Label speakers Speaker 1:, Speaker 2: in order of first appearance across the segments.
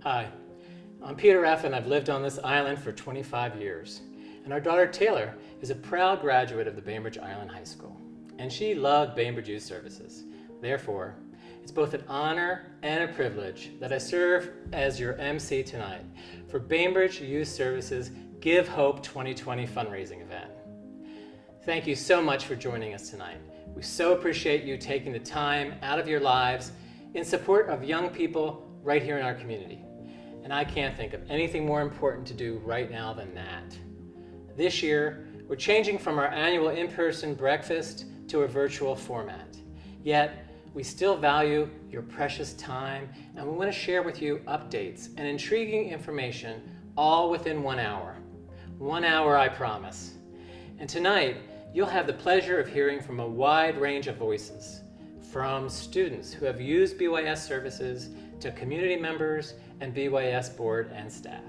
Speaker 1: Hi, I'm Peter F. and I've lived on this island for 25 years. And our daughter Taylor is a proud graduate of the Bainbridge Island High School. And she loved Bainbridge Youth Services. Therefore, it's both an honor and a privilege that I serve as your MC tonight for Bainbridge Youth Services Give Hope 2020 fundraising event. Thank you so much for joining us tonight. We so appreciate you taking the time out of your lives in support of young people right here in our community. And I can't think of anything more important to do right now than that. This year, we're changing from our annual in-person breakfast to a virtual format. Yet, we still value your precious time, and we want to share with you updates and intriguing information all within 1 hour. 1 hour, I promise. And tonight, you'll have the pleasure of hearing from a wide range of voices, from students who have used BYS services to community members and BYS board and staff.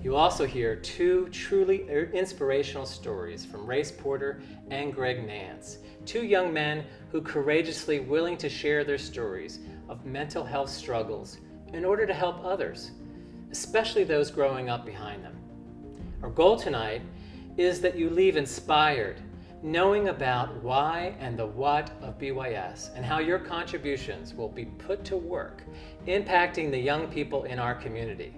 Speaker 1: You'll also hear two truly inspirational stories from Race Porter and Greg Nance, two young men who courageously willing to share their stories of mental health struggles in order to help others, especially those growing up behind them. Our goal tonight is that you leave inspired, knowing about why and the what of BYS and how your contributions will be put to work, impacting the young people in our community.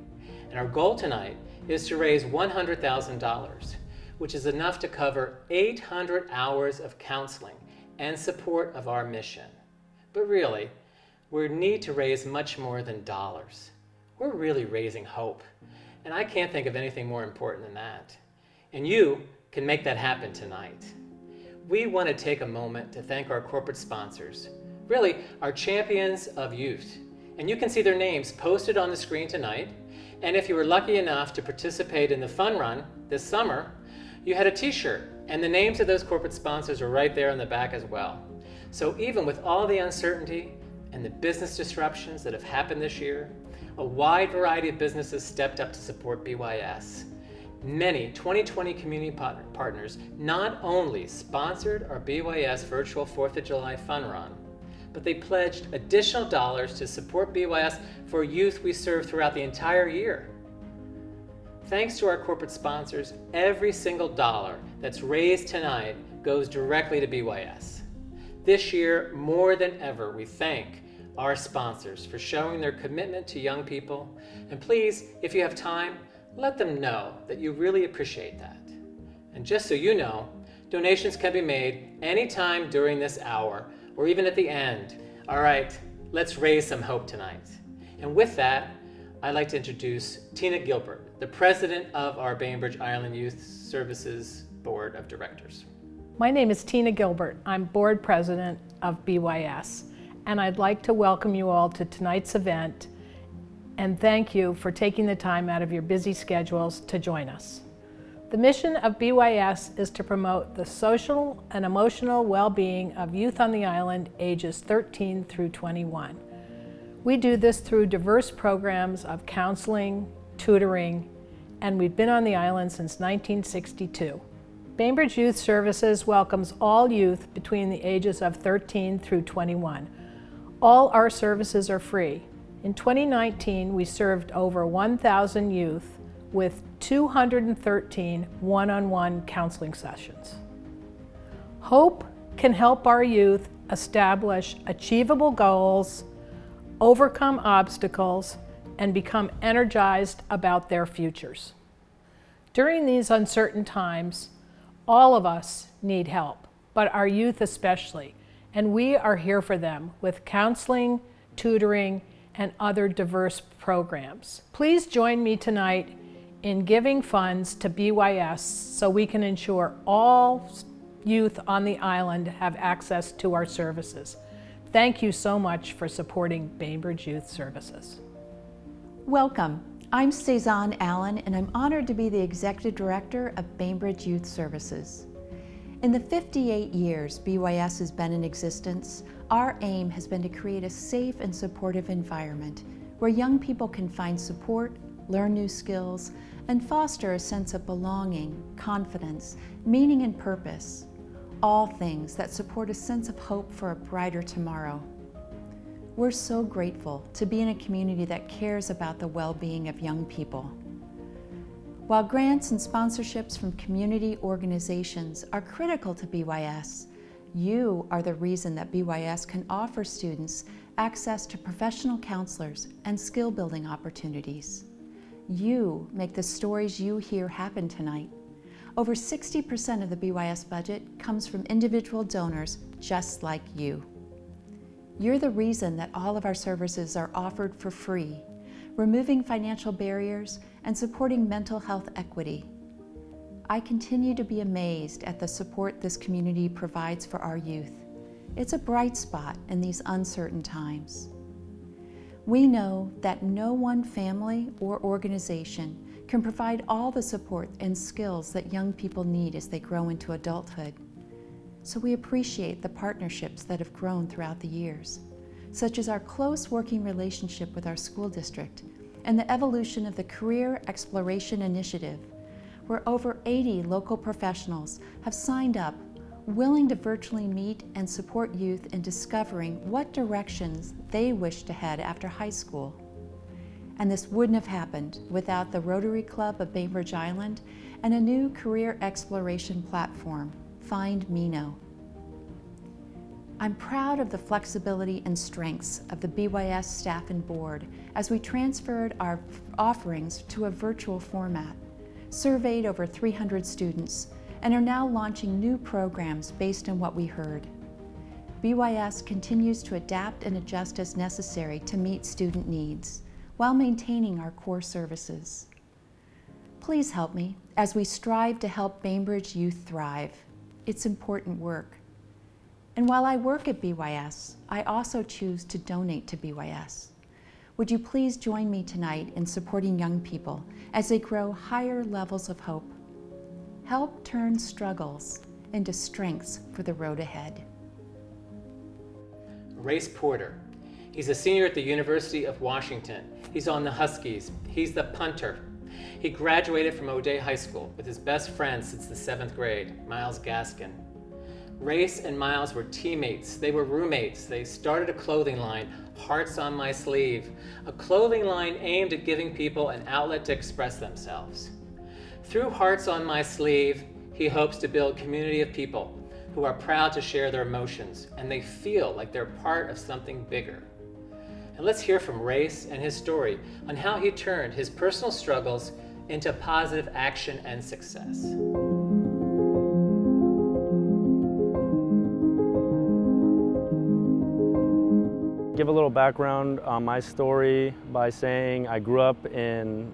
Speaker 1: And our goal tonight is to raise $100,000, which is enough to cover 800 hours of counseling and support of our mission. But really, we need to raise much more than dollars. We're really raising hope. And I can't think of anything more important than that. And you can make that happen tonight. We want to take a moment to thank our corporate sponsors, really our champions of youth. And you can see their names posted on the screen tonight. And if you were lucky enough to participate in the fun run this summer, you had a t-shirt, and the names of those corporate sponsors are right there in the back as well. So even with all the uncertainty and the business disruptions that have happened this year, a wide variety of businesses stepped up to support BYS. Many 2020 community partners not only sponsored our BYS Virtual 4th of July Fun Run, but they pledged additional dollars to support BYS for youth we serve throughout the entire year. Thanks to our corporate sponsors, every single dollar that's raised tonight goes directly to BYS. This year, more than ever, we thank our sponsors for showing their commitment to young people. And please, if you have time, let them know that you really appreciate that. And just so you know, donations can be made anytime during this hour or even at the end. All right, let's raise some hope tonight. And with that, I'd like to introduce Tina Gilbert, the president of our Bainbridge Island Youth Services Board of Directors.
Speaker 2: My name is Tina Gilbert. I'm board president of BYS, and I'd like to welcome you all to tonight's event and thank you for taking the time out of your busy schedules to join us. The mission of BYS is to promote the social and emotional well-being of youth on the island ages 13 through 21. We do this through diverse programs of counseling, tutoring, and we've been on the island since 1962. Bainbridge Youth Services welcomes all youth between the ages of 13 through 21. All our services are free. In 2019, we served over 1,000 youth with 213 one-on-one counseling sessions. Hope can help our youth establish achievable goals, overcome obstacles, and become energized about their futures. During these uncertain times, all of us need help, but our youth especially, and we are here for them with counseling, tutoring, and other diverse programs. Please join me tonight in giving funds to BYS so we can ensure all youth on the island have access to our services. Thank you so much for supporting Bainbridge Youth Services.
Speaker 3: Welcome. I'm Cezanne Allen, and I'm honored to be the Executive Director of Bainbridge Youth Services. In the 58 years BYS has been in existence, our aim has been to create a safe and supportive environment where young people can find support, learn new skills, and foster a sense of belonging, confidence, meaning, and purpose. All things that support a sense of hope for a brighter tomorrow. We're so grateful to be in a community that cares about the well-being of young people. While grants and sponsorships from community organizations are critical to BYS, you are the reason that BYS can offer students access to professional counselors and skill-building opportunities. You make the stories you hear happen tonight. Over 60% of the BYS budget comes from individual donors just like you. You're the reason that all of our services are offered for free, removing financial barriers and supporting mental health equity. I continue to be amazed at the support this community provides for our youth. It's a bright spot in these uncertain times. We know that no one family or organization can provide all the support and skills that young people need as they grow into adulthood. So we appreciate the partnerships that have grown throughout the years, such as our close working relationship with our school district and the evolution of the Career Exploration Initiative, where over 80 local professionals have signed up, willing to virtually meet and support youth in discovering what directions they wish to head after high school. And this wouldn't have happened without the Rotary Club of Bainbridge Island and a new career exploration platform, Find Mino. I'm proud of the flexibility and strengths of the BYS staff and board as we transferred our offerings to a virtual format, surveyed over 300 students, and are now launching new programs based on what we heard. BYS continues to adapt and adjust as necessary to meet student needs while maintaining our core services. Please help me as we strive to help Bainbridge youth thrive. It's important work. And while I work at BYS, I also choose to donate to BYS. Would you please join me tonight in supporting young people as they grow higher levels of hope? Help turn struggles into strengths for the road ahead.
Speaker 1: Race Porter. He's a senior at the University of Washington. He's on the Huskies. He's the punter. He graduated from O'Day High School with his best friend since the 7th grade, Miles Gaskin. Race and Miles were teammates. They were roommates. They started a clothing line, Hearts on My Sleeve, a clothing line aimed at giving people an outlet to express themselves. Through Hearts on My Sleeve, he hopes to build a community of people who are proud to share their emotions and they feel like they're part of something bigger. And let's hear from Race and his story on how he turned his personal struggles into positive action and success.
Speaker 4: Give a little background on my story by saying I grew up in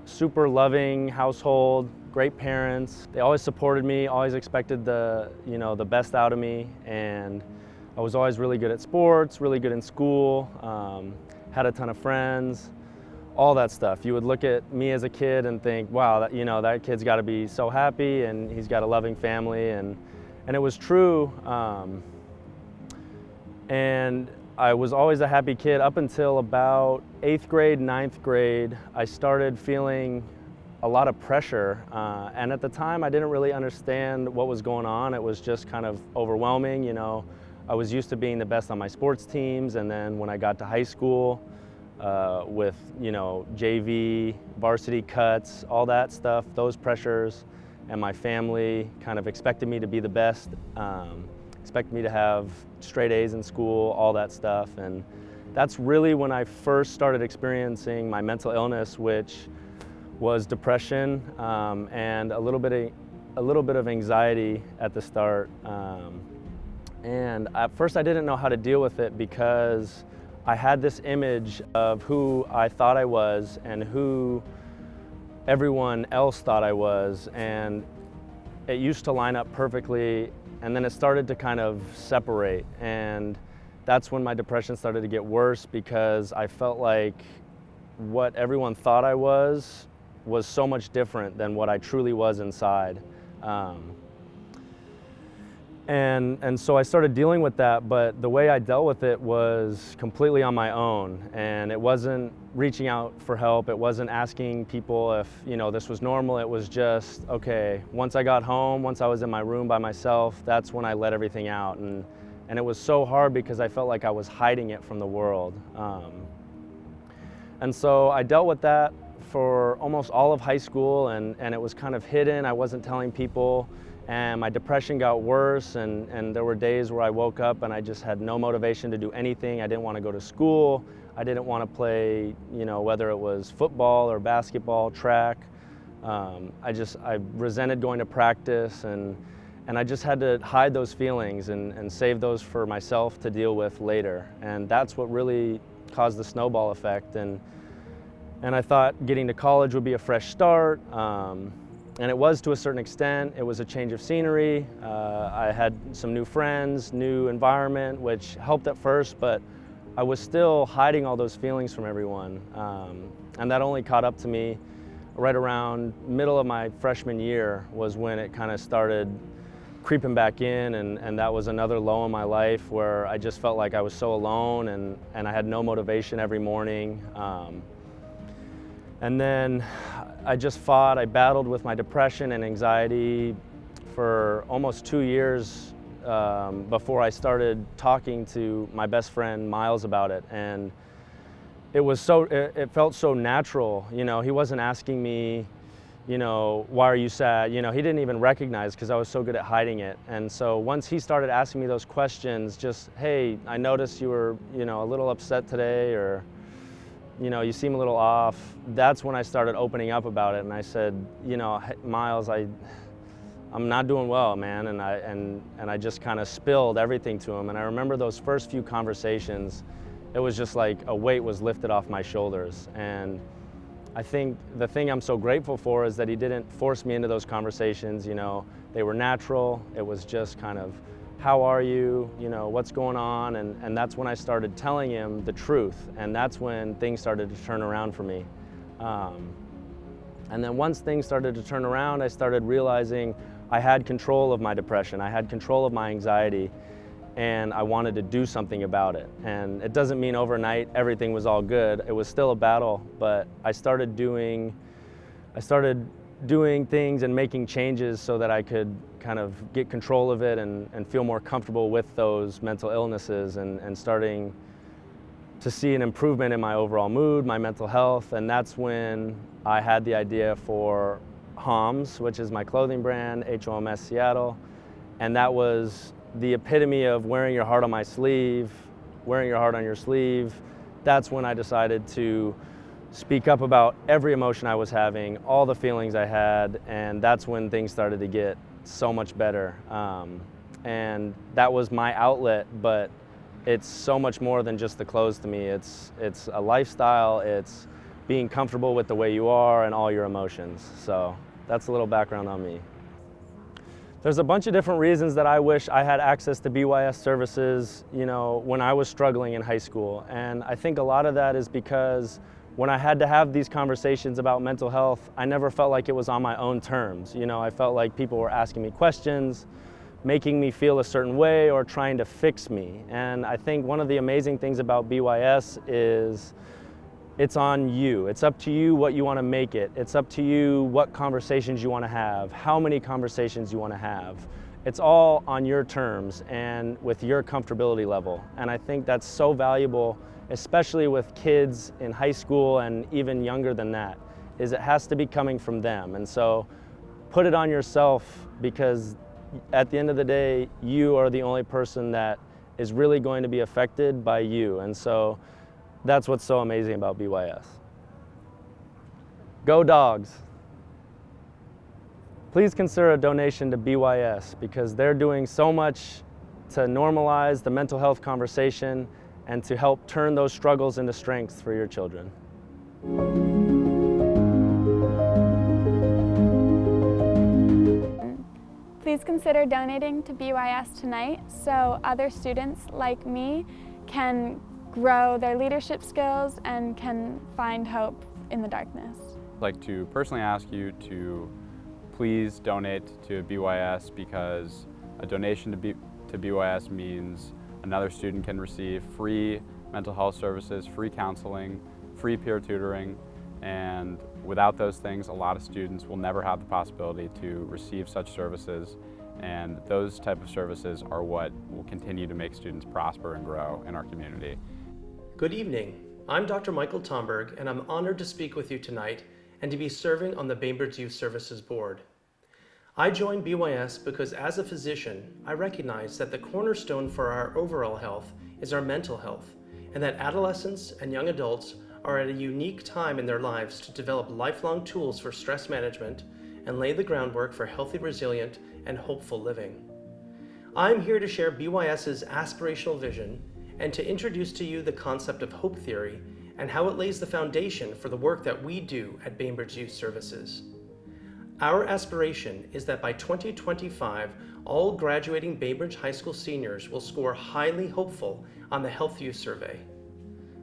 Speaker 4: super loving household, great parents. They always supported me, always expected the best out of me, and I was always really good at sports, really good in school, had a ton of friends, all that stuff. You would look at me as a kid and think, wow, that kid's got to be so happy and he's got a loving family, and it was true. And I was always a happy kid up until about 8th grade, 9th grade. I started feeling a lot of pressure, and at the time I didn't really understand what was going on. It was just kind of overwhelming, I was used to being the best on my sports teams, and then when I got to high school with JV, varsity cuts, all that stuff, those pressures, and my family kind of expected me to be the best, expected me to have straight A's in school, all that stuff. And that's really when I first started experiencing my mental illness, which was depression and a little bit of anxiety at the start. And at first I didn't know how to deal with it because I had this image of who I thought I was and who everyone else thought I was, and it used to line up perfectly, and then it started to kind of separate, and that's when my depression started to get worse because I felt like what everyone thought I was so much different than what I truly was inside. And so I started dealing with that, but the way I dealt with it was completely on my own, and it wasn't reaching out for help. It wasn't asking people if this was normal. It was just, okay, once I got home, once I was in my room by myself, that's when I let everything out, and And it was so hard because I felt like I was hiding it from the world. And so I dealt with that for almost all of high school, and it was kind of hidden. I wasn't telling people, and my depression got worse, and there were days where I woke up and I just had no motivation to do anything. I didn't want to go to school. I didn't want to play, whether it was football or basketball, track. I resented going to practice, and I just had to hide those feelings and save those for myself to deal with later. And that's what really caused the snowball effect. And I thought getting to college would be a fresh start. And it was to a certain extent. It was a change of scenery. I had some new friends, new environment, which helped at first, but I was still hiding all those feelings from everyone. And that only caught up to me right around middle of my freshman year was when it kind of started creeping back in, and that was another low in my life where I just felt like I was so alone, and I had no motivation every morning. And then I battled with my depression and anxiety for almost 2 years before I started talking to my best friend Miles about it. And it felt so natural. He wasn't asking me, why are you sad? He didn't even recognize, because I was so good at hiding it. And so once he started asking me those questions, just, hey, I noticed you were, a little upset today, or, you seem a little off. That's when I started opening up about it. And I said, hey, Miles, I'm not doing well, man. And I just kind of spilled everything to him. And I remember those first few conversations, it was just like a weight was lifted off my shoulders. And I think the thing I'm so grateful for is that he didn't force me into those conversations. They were natural. It was just kind of, how are you? What's going on? And that's when I started telling him the truth. And that's when things started to turn around for me. And then once things started to turn around, I started realizing I had control of my depression. I had control of my anxiety, and I wanted to do something about it. And it doesn't mean overnight everything was all good. It was still a battle, but I started doing things and making changes so that I could kind of get control of it and feel more comfortable with those mental illnesses, and starting to see an improvement in my overall mood, my mental health. And that's when I had the idea for HOMS, which is my clothing brand, HOMS Seattle. And that was the epitome of wearing your heart on my sleeve, wearing your heart on your sleeve. That's when I decided to speak up about every emotion I was having, all the feelings I had, and that's when things started to get so much better. And that was my outlet, but it's so much more than just the clothes to me. It's a lifestyle, it's being comfortable with the way you are and all your emotions. So that's a little background on me. There's a bunch of different reasons that I wish I had access to BYS services, when I was struggling in high school. And I think a lot of that is because when I had to have these conversations about mental health, I never felt like it was on my own terms. I felt like people were asking me questions, making me feel a certain way, or trying to fix me. And I think one of the amazing things about BYS is it's on you. It's up to you what you want to make it. It's up to you what conversations you want to have, how many conversations you want to have. It's all on your terms and with your comfortability level. And I think that's so valuable, especially with kids in high school and even younger than that, is it has to be coming from them. And so put it on yourself, because at the end of the day, you are the only person that is really going to be affected by you. And so that's what's so amazing about BYS. Go Dogs! Please consider a donation to BYS, because they're doing so much to normalize the mental health conversation and to help turn those struggles into strengths for your children.
Speaker 5: Please consider donating to BYS tonight so other students like me can grow their leadership skills and can find hope in the darkness.
Speaker 6: I'd like to personally ask you to please donate to BYS, because a donation to BYS means another student can receive free mental health services, free counseling, free peer tutoring, and without those things, a lot of students will never have the possibility to receive such services And those type of services are what will continue to make students prosper and grow in our community.
Speaker 7: Good evening. I'm Dr. Michael Tomberg, and I'm honored to speak with you tonight and to be serving on the Bainbridge Youth Services Board. I joined BYS because as a physician, I recognize that the cornerstone for our overall health is our mental health, and that adolescents and young adults are at a unique time in their lives to develop lifelong tools for stress management and lay the groundwork for healthy, resilient, and hopeful living. I'm here to share BYS's aspirational vision and to introduce to you the concept of hope theory and how it lays the foundation for the work that we do at Bainbridge Youth Services. Our aspiration is that by 2025, all graduating Bainbridge High School seniors will score highly hopeful on the Health Youth Survey.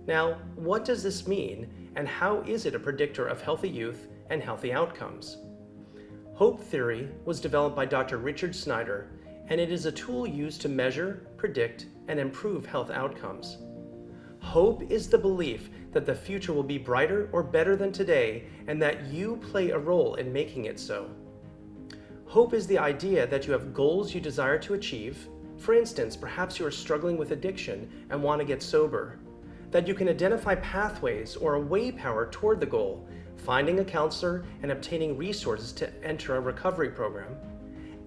Speaker 7: Now, what does this mean, and how is it a predictor of healthy youth and healthy outcomes? Hope theory was developed by Dr. Richard Snyder, and it is a tool used to measure, predict, and improve health outcomes. Hope is the belief that the future will be brighter or better than today, and that you play a role in making it so. Hope is the idea that you have goals you desire to achieve. For instance, perhaps you are struggling with addiction and want to get sober. That you can identify pathways or a way power toward the goal, finding a counselor and obtaining resources to enter a recovery program.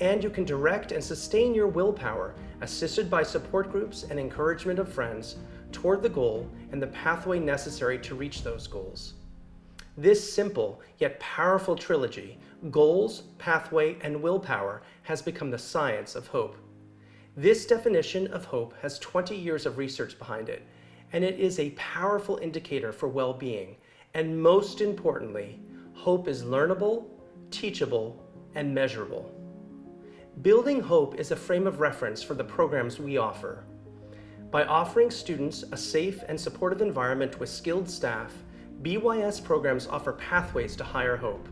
Speaker 7: And you can direct and sustain your willpower, assisted by support groups and encouragement of friends, toward the goal and the pathway necessary to reach those goals. This simple yet powerful trilogy, goals, pathway, and willpower, has become the science of hope. This definition of hope has 20 years of research behind it, and it is a powerful indicator for well-being. And most importantly, hope is learnable, teachable, and measurable. Building hope is a frame of reference for the programs we offer. By offering students a safe and supportive environment with skilled staff, BYS programs offer pathways to higher hope.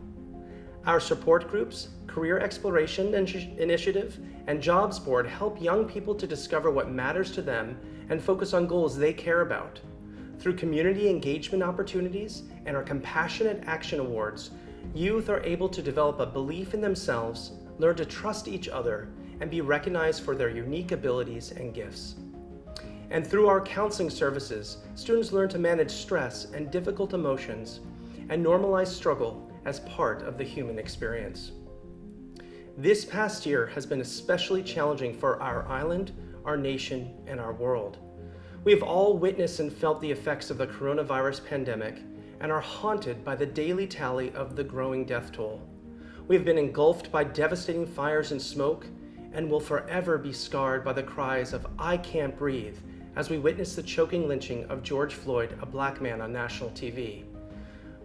Speaker 7: Our support groups, career exploration initiative, and jobs board help young people to discover what matters to them and focus on goals they care about. Through community engagement opportunities and our Compassionate Action Awards, youth are able to develop a belief in themselves, learn to trust each other, and be recognized for their unique abilities and gifts. And through our counseling services, students learn to manage stress and difficult emotions and normalize struggle as part of the human experience. This past year has been especially challenging for our island, our nation, and our world. We have all witnessed and felt the effects of the coronavirus pandemic and are haunted by the daily tally of the growing death toll. We have been engulfed by devastating fires and smoke and will forever be scarred by the cries of "I can't breathe" as we witness the choking lynching of George Floyd, a black man, on national TV.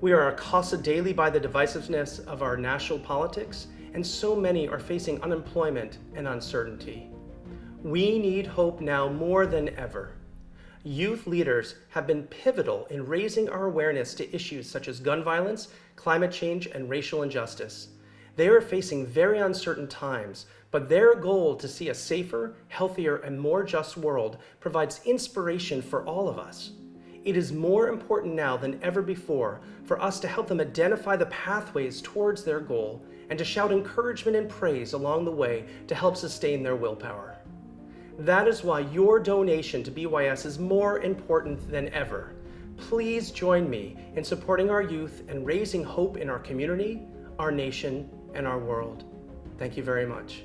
Speaker 7: We are accosted daily by the divisiveness of our national politics, and so many are facing unemployment and uncertainty. We need hope now more than ever. Youth leaders have been pivotal in raising our awareness to issues such as gun violence, climate change, and racial injustice. They are facing very uncertain times, but their goal to see a safer, healthier, and more just world provides inspiration for all of us. It is more important now than ever before for us to help them identify the pathways towards their goal and to shout encouragement and praise along the way to help sustain their willpower. That is why your donation to BYS is more important than ever. Please join me in supporting our youth and raising hope in our community, our nation, and our world. Thank you very much.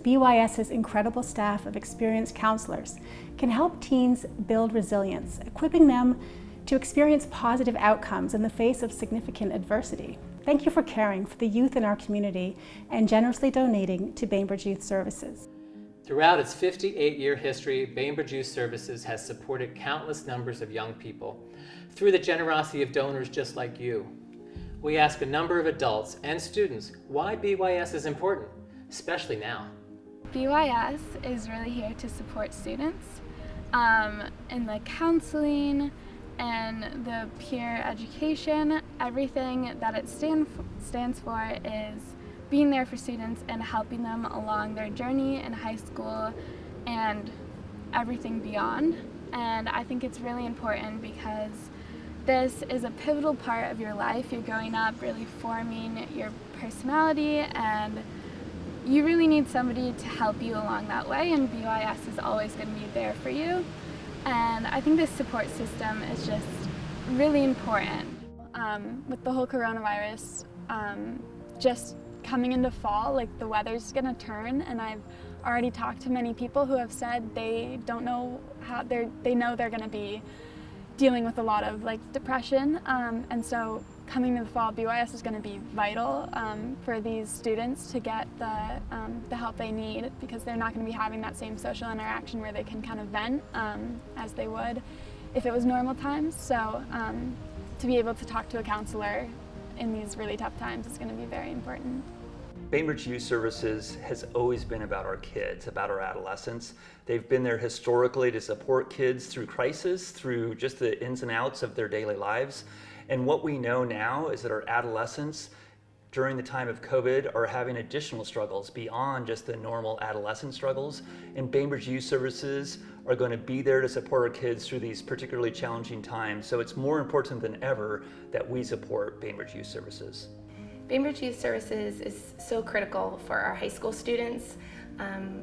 Speaker 8: BYS's incredible staff of experienced counselors can help teens build resilience, equipping them to experience positive outcomes in the face of significant adversity. Thank you for caring for the youth in our community and generously donating to Bainbridge Youth Services.
Speaker 1: Throughout its 58-year history, Bainbridge Youth Services has supported countless numbers of young people through the generosity of donors just like you. We ask a number of adults and students why BYS is important, especially now.
Speaker 5: BYS is really here to support students in the counseling and the peer education. Everything that it stands for is being there for students and helping them along their journey in high school and everything beyond. And I think it's really important because this is a pivotal part of your life. You're growing up really forming your personality and you really need somebody to help you along that way, and BYS is always going to be there for you. And I think this support system is just really important. With the whole coronavirus, just coming into fall, like the weather's going to turn, and I've already talked to many people who have said they don't know how they know they're going to be dealing with a lot of like depression, and so coming to the fall, BYS is going to be vital for these students to get the help they need, because they're not going to be having that same social interaction where they can kind of vent as they would if it was normal times. So to be able to talk to a counselor in these really tough times is going to be very important.
Speaker 9: Bainbridge Youth Services has always been about our kids, about our adolescents. They've been there historically to support kids through crisis, through just the ins and outs of their daily lives. And what we know now is that our adolescents during the time of COVID are having additional struggles beyond just the normal adolescent struggles. And Bainbridge Youth Services are going to be there to support our kids through these particularly challenging times. So it's more important than ever that we support Bainbridge Youth Services.
Speaker 10: Bainbridge Youth Services is so critical for our high school students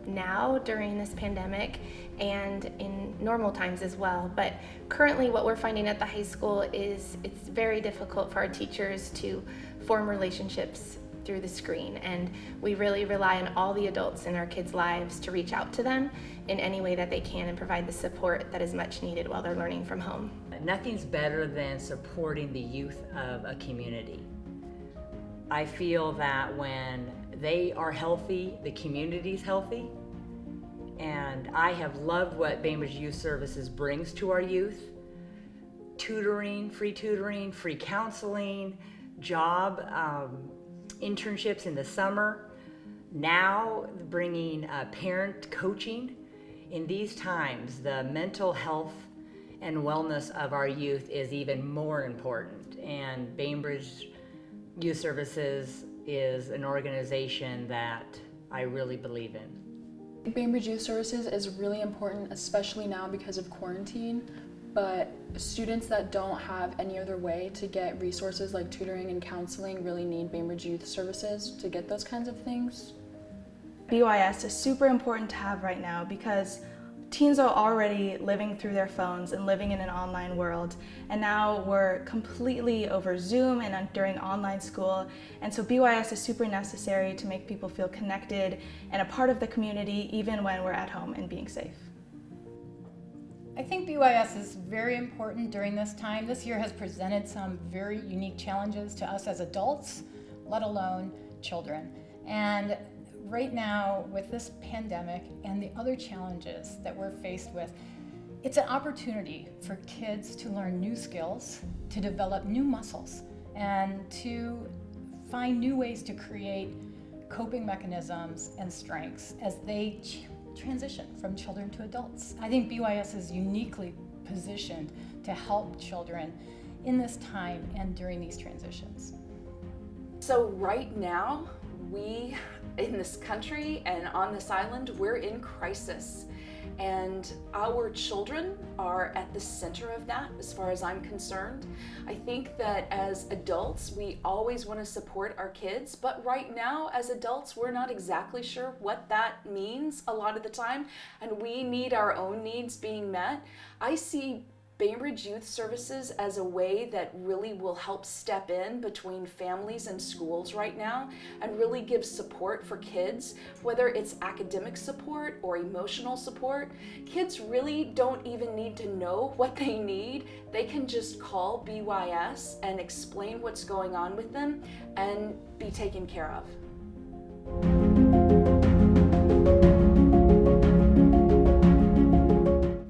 Speaker 10: now during this pandemic and in normal times as well. But currently what we're finding at the high school is it's very difficult for our teachers to form relationships through the screen, and we really rely on all the adults in our kids' lives to reach out to them in any way that they can and provide the support that is much needed while they're learning from home.
Speaker 11: Nothing's better than supporting the youth of a community. I feel that when they are healthy, the community's healthy, and I have loved what Bainbridge Youth Services brings to our youth. Tutoring, free counseling, job internships in the summer, now bringing parent coaching. In these times, the mental health and wellness of our youth is even more important, and Bainbridge Youth Services is an organization that I really believe in.
Speaker 12: Bainbridge Youth Services is really important, especially now because of quarantine, but students that don't have any other way to get resources like tutoring and counseling really need Bainbridge Youth Services to get those kinds of things.
Speaker 13: BYS is super important to have right now because teens are already living through their phones and living in an online world, and now we're completely over Zoom and during online school, and so BYS is super necessary to make people feel connected and a part of the community even when we're at home and being safe.
Speaker 14: I think BYS is very important during this time. This year has presented some very unique challenges to us as adults, let alone children. And right now, with this pandemic and the other challenges that we're faced with, it's an opportunity for kids to learn new skills, to develop new muscles, and to find new ways to create coping mechanisms and strengths as they transition from children to adults. I think BYS is uniquely positioned to help children in this time and during these transitions.
Speaker 15: So right now, we in this country and on this island, we're in crisis. And our children are at the center of that, as far as I'm concerned. I think that as adults, we always want to support our kids, but right now, as adults, we're not exactly sure what that means a lot of the time, and we need our own needs being met. I see Bainbridge Youth Services as a way that really will help step in between families and schools right now and really give support for kids, whether it's academic support or emotional support. Kids really don't even need to know what they need. They can just call BYS and explain what's going on with them and be taken care of.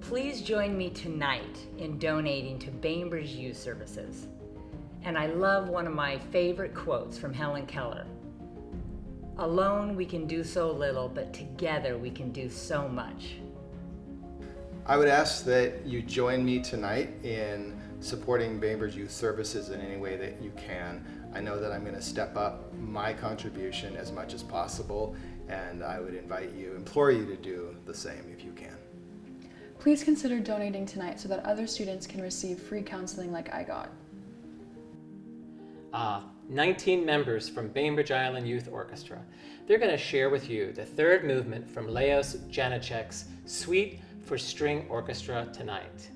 Speaker 11: Please join me tonight in donating to Bainbridge Youth Services. And I love one of my favorite quotes from Helen Keller. Alone we can do so little, but together we can do so much.
Speaker 16: I would ask that you join me tonight in supporting Bainbridge Youth Services in any way that you can. I know that I'm going to step up my contribution as much as possible, and I would implore you to do the same if you can.
Speaker 12: Please consider donating tonight so that other students can receive free counseling like I got.
Speaker 1: 19 members from Bainbridge Island Youth Orchestra. They're going to share with you the third movement from Leos Janicek's Suite for String Orchestra tonight.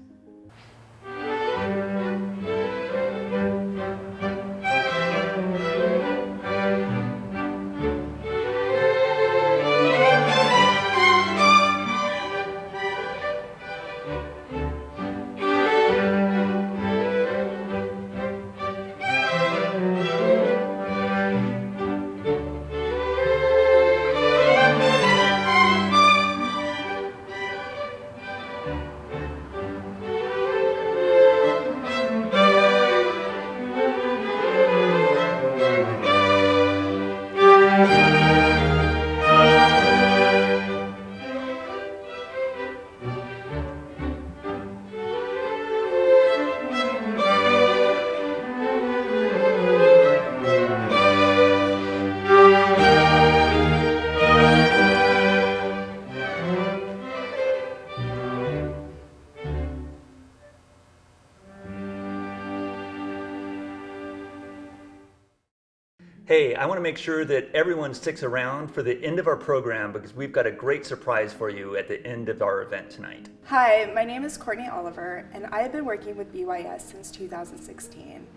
Speaker 9: Hey, I want to make sure that everyone sticks around for the end of our program because we've got a great surprise for you at the end of our event tonight.
Speaker 17: Hi, my name is Courtney Oliver, and I have been working with BYS since 2016.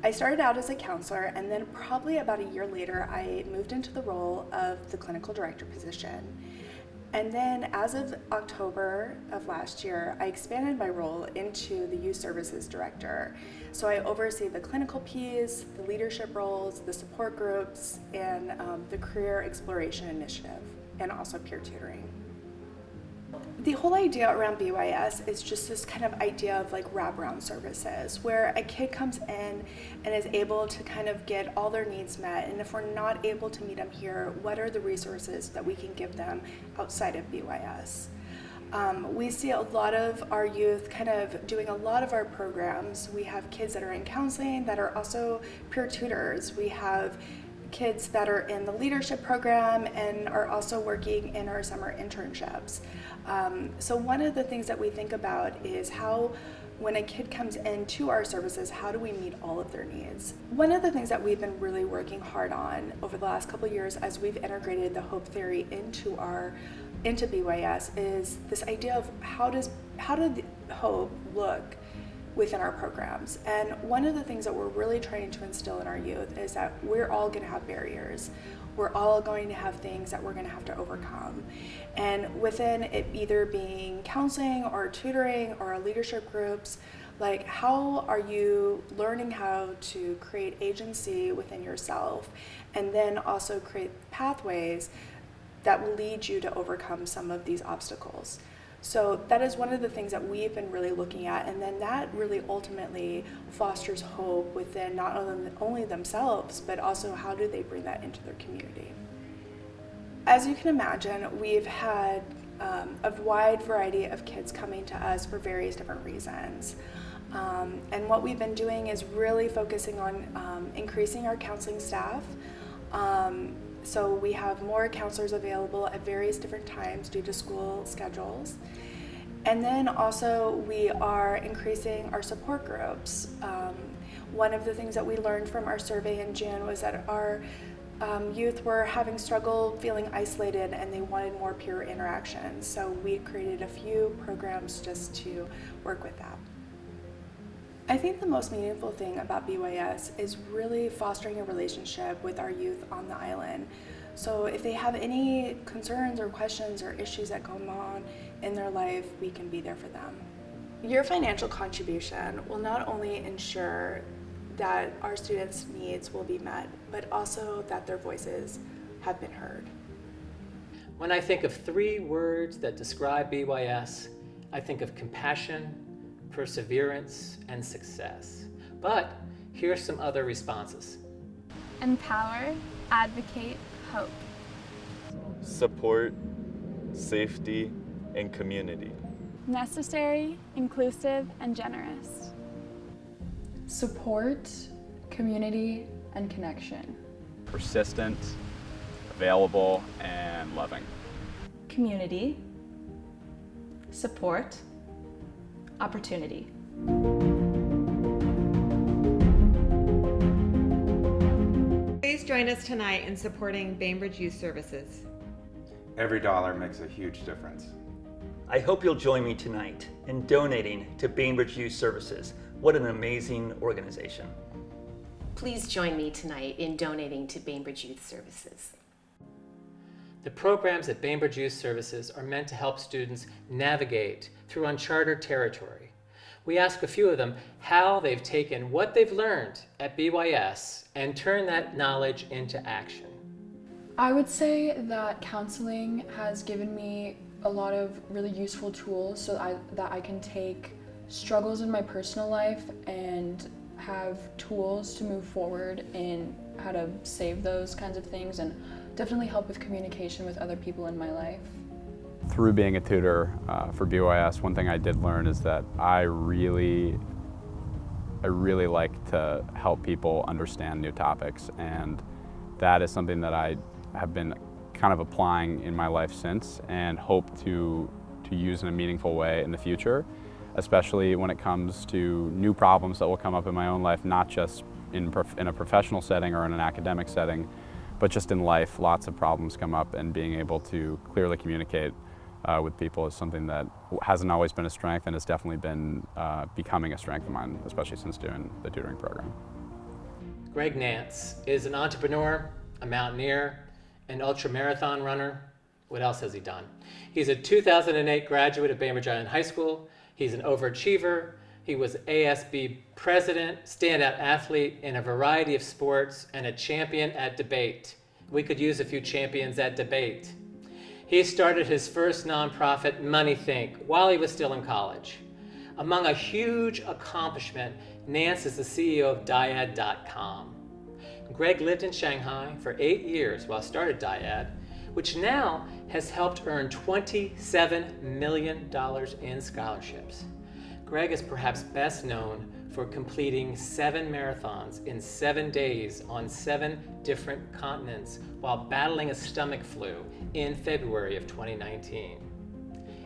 Speaker 17: I started out as a counselor, and then probably about a year later, I moved into the role of the clinical director position. And then as of October of last year, I expanded my role into the Youth Services Director. So I oversee the clinical piece, the leadership roles, the support groups, and the Career Exploration Initiative, and also peer tutoring. The whole idea around BYS is just this kind of idea of like wraparound services where a kid comes in and is able to kind of get all their needs met, and if we're not able to meet them here, what are the resources that we can give them outside of BYS? We see a lot of our youth kind of doing a lot of our programs. We have kids that are in counseling that are also peer tutors. We have kids that are in the leadership program and are also working in our summer internships. So one of the things that we think about is how, when a kid comes into our services, how do we meet all of their needs? One of the things that we've been really working hard on over the last couple of years as we've integrated the hope theory into BYS is this idea of how did hope look within our programs. And one of the things that we're really trying to instill in our youth is that we're all going to have barriers. We're all going to have things that we're going to have to overcome. And within it either being counseling or tutoring or leadership groups, like how are you learning how to create agency within yourself and then also create pathways that will lead you to overcome some of these obstacles. So that is one of the things that we've been really looking at, and then that really ultimately fosters hope within not only themselves, but also how do they bring that into their community. As you can imagine, we've had a wide variety of kids coming to us for various different reasons. And what we've been doing is really focusing on increasing our counseling staff. So we have more counselors available at various different times due to school schedules. And then also we are increasing our support groups. One of the things that we learned from our survey in June was that our youth were having struggle feeling isolated and they wanted more peer interaction. So we created a few programs just to work with that. I think the most meaningful thing about BYS is really fostering a relationship with our youth on the island. So if they have any concerns or questions or issues that go on in their life, we can be there for them. Your financial contribution will not only ensure that our students' needs will be met, but also that their voices have been heard.
Speaker 1: When I think of 3 words that describe BYS, I think of compassion, perseverance, and success. But here's some other responses.
Speaker 5: Empower, advocate, hope.
Speaker 18: Support, safety, and community.
Speaker 5: Necessary, inclusive, and generous.
Speaker 12: Support, community, and connection.
Speaker 6: Persistent, available, and loving.
Speaker 13: Community, support, opportunity.
Speaker 19: join us tonight in supporting Bainbridge Youth Services?
Speaker 20: Every dollar makes a huge difference.
Speaker 9: I hope you'll join me tonight in donating to Bainbridge Youth Services. What an amazing organization.
Speaker 21: Please join me tonight in donating to Bainbridge Youth Services.
Speaker 1: The programs at Bainbridge Youth Services are meant to help students navigate through uncharted territory. We ask a few of them how they've taken what they've learned at BYS and turned that knowledge into action.
Speaker 12: I would say that counseling has given me a lot of really useful tools so that I can take struggles in my personal life and have tools to move forward in how to save those kinds of things, and definitely help with communication with other people in my life.
Speaker 6: Through being a tutor for BYS, one thing I did learn is that I really like to help people understand new topics, and that is something that I have been kind of applying in my life since and hope to use in a meaningful way in the future, especially when it comes to new problems that will come up in my own life, not just in a professional setting or in an academic setting, but just in life. Lots of problems come up, and being able to clearly communicate with people is something that hasn't always been a strength and has definitely been becoming a strength of mine, especially since doing the tutoring program.
Speaker 1: Greg Nance is an entrepreneur, a mountaineer, an ultramarathon runner. What else has he done? He's a 2008 graduate of Bainbridge Island High School. He's an overachiever. He was ASB president, standout athlete in a variety of sports, and a champion at debate. We could use a few champions at debate. He started his first nonprofit, MoneyThink, while he was still in college. Among a huge accomplishment, Nance is the CEO of Dyad.com. Greg lived in Shanghai for 8 years while started Dyad, which now has helped earn $27 million in scholarships. Greg is perhaps best known for completing 7 marathons in 7 days on 7 different continents while battling a stomach flu in February of 2019.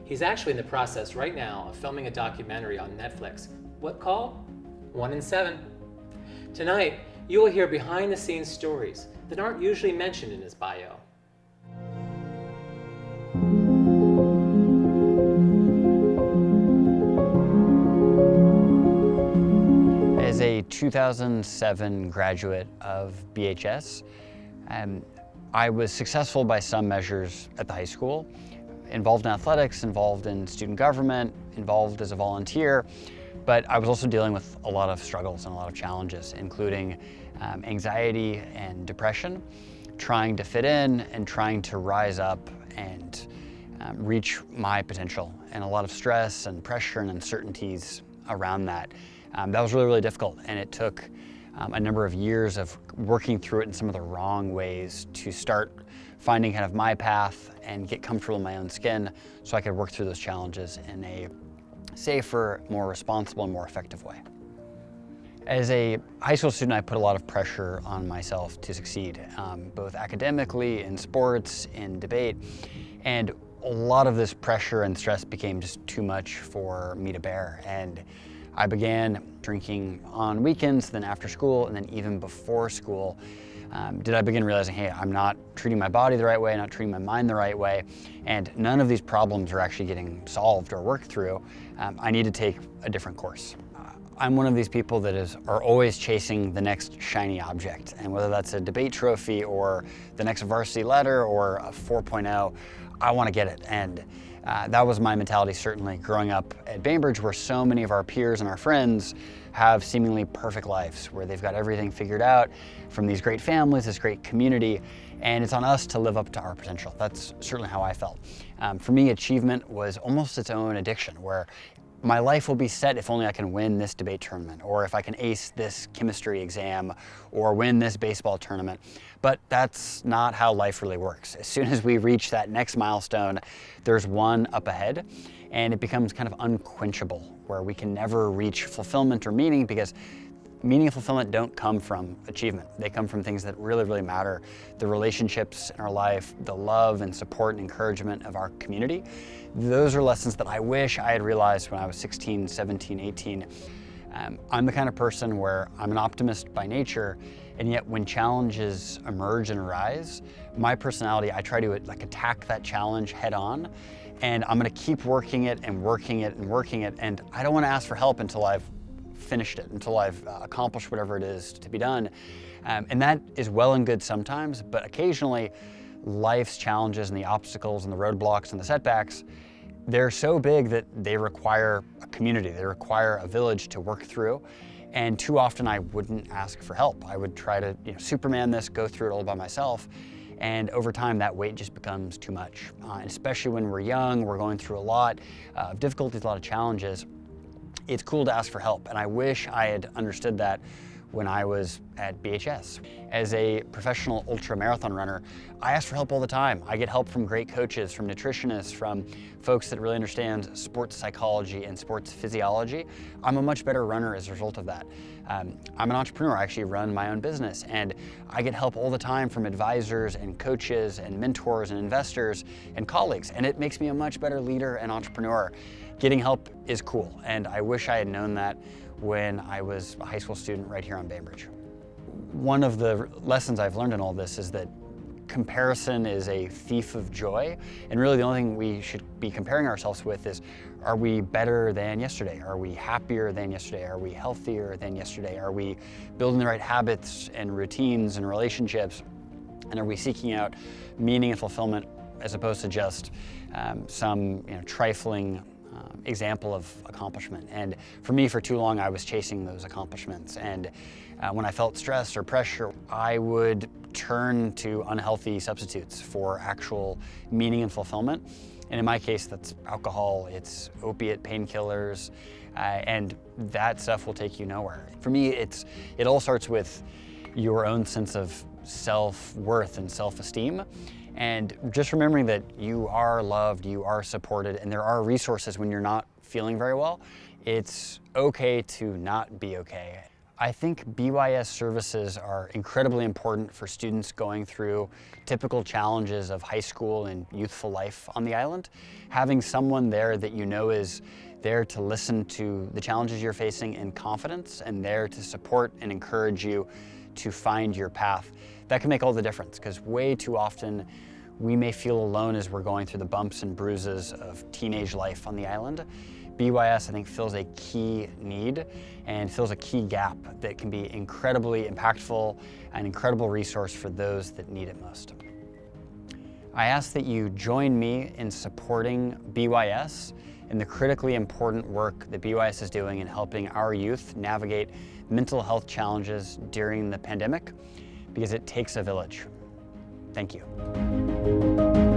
Speaker 1: He's actually in the process right now of filming a documentary on Netflix. What called? 1 in 7. Tonight, you will hear behind-the-scenes stories that aren't usually mentioned in his bio.
Speaker 22: As a 2007 graduate of BHS, I was successful by some measures at the high school, involved in athletics, involved in student government, involved as a volunteer, but I was also dealing with a lot of struggles and a lot of challenges, including anxiety and depression, trying to fit in and trying to rise up and reach my potential, and a lot of stress and pressure and uncertainties around that. That was really, really difficult, and it took a number of years of working through it in some of the wrong ways to start finding kind of my path and get comfortable in my own skin so I could work through those challenges in a safer, more responsible, and more effective way. As a high school student, I put a lot of pressure on myself to succeed, both academically, in sports, in debate, and a lot of this pressure and stress became just too much for me to bear. And I began drinking on weekends, then after school, and then even before school, did I begin realizing, hey, I'm not treating my body the right way, not treating my mind the right way, and none of these problems are actually getting solved or worked through. I need to take a different course. I'm one of these people that are always chasing the next shiny object, and whether that's a debate trophy or the next varsity letter or a 4.0, I want to get it. And that was my mentality, certainly growing up at Bainbridge, where so many of our peers and our friends have seemingly perfect lives, where they've got everything figured out from these great families, this great community, and it's on us to live up to our potential. That's certainly how I felt. For me, achievement was almost its own addiction, where my life will be set if only I can win this debate tournament, or if I can ace this chemistry exam, or win this baseball tournament. But that's not how life really works. As soon as we reach that next milestone, there's one up ahead, and it becomes kind of unquenchable, where we can never reach fulfillment or meaning, because meaning and fulfillment don't come from achievement. They come from things that really, really matter. The relationships in our life, the love and support and encouragement of our community. Those are lessons that I wish I had realized when I was 16, 17, 18. I'm the kind of person where I'm an optimist by nature, and yet when challenges emerge and arise, my personality, I try to attack that challenge head on, and I'm gonna keep working it and working it and working it, and I don't wanna ask for help until I've finished it, until I've accomplished whatever it is to be done. And that is well and good sometimes, but occasionally life's challenges and the obstacles and the roadblocks and the setbacks, they're so big that they require a community, they require a village to work through. And too often I wouldn't ask for help. I would try to Superman this, go through it all by myself. And over time, that weight just becomes too much. And especially when we're young, we're going through a lot of difficulties, a lot of challenges. It's cool to ask for help. And I wish I had understood that when I was at BHS. As a professional ultra marathon runner, I ask for help all the time. I get help from great coaches, from nutritionists, from folks that really understand sports psychology and sports physiology. I'm a much better runner as a result of that. I'm an entrepreneur. I actually run my own business, and I get help all the time from advisors and coaches and mentors and investors and colleagues, and it makes me a much better leader and entrepreneur. Getting help is cool, and I wish I had known that when I was a high school student right here on Bainbridge. One of the lessons I've learned in all this is that comparison is a thief of joy, and really the only thing we should be comparing ourselves with is, are we better than yesterday? Are we happier than yesterday? Are we healthier than yesterday? Are we building the right habits and routines and relationships? And are we seeking out meaning and fulfillment as opposed to just some trifling example of accomplishment? And for me, for too long, I was chasing those accomplishments. And when I felt stress or pressure, I would turn to unhealthy substitutes for actual meaning and fulfillment. And in my case, that's alcohol, it's opiate painkillers, and that stuff will take you nowhere. For me, it all starts with your own sense of self-worth and self-esteem. And just remembering that you are loved, you are supported, and there are resources when you're not feeling very well. It's okay to not be okay. I think BYS services are incredibly important for students going through typical challenges of high school and youthful life on the island. Having someone there that you know is there to listen to the challenges you're facing in confidence and there to support and encourage you to find your path, that can make all the difference, because way too often we may feel alone as we're going through the bumps and bruises of teenage life on the island. BYS, I think, fills a key need and fills a key gap that can be incredibly impactful, an incredible resource for those that need it most. I ask that you join me in supporting BYS and the critically important work that BYS is doing in helping our youth navigate mental health challenges during the pandemic, because it takes a village. Thank you.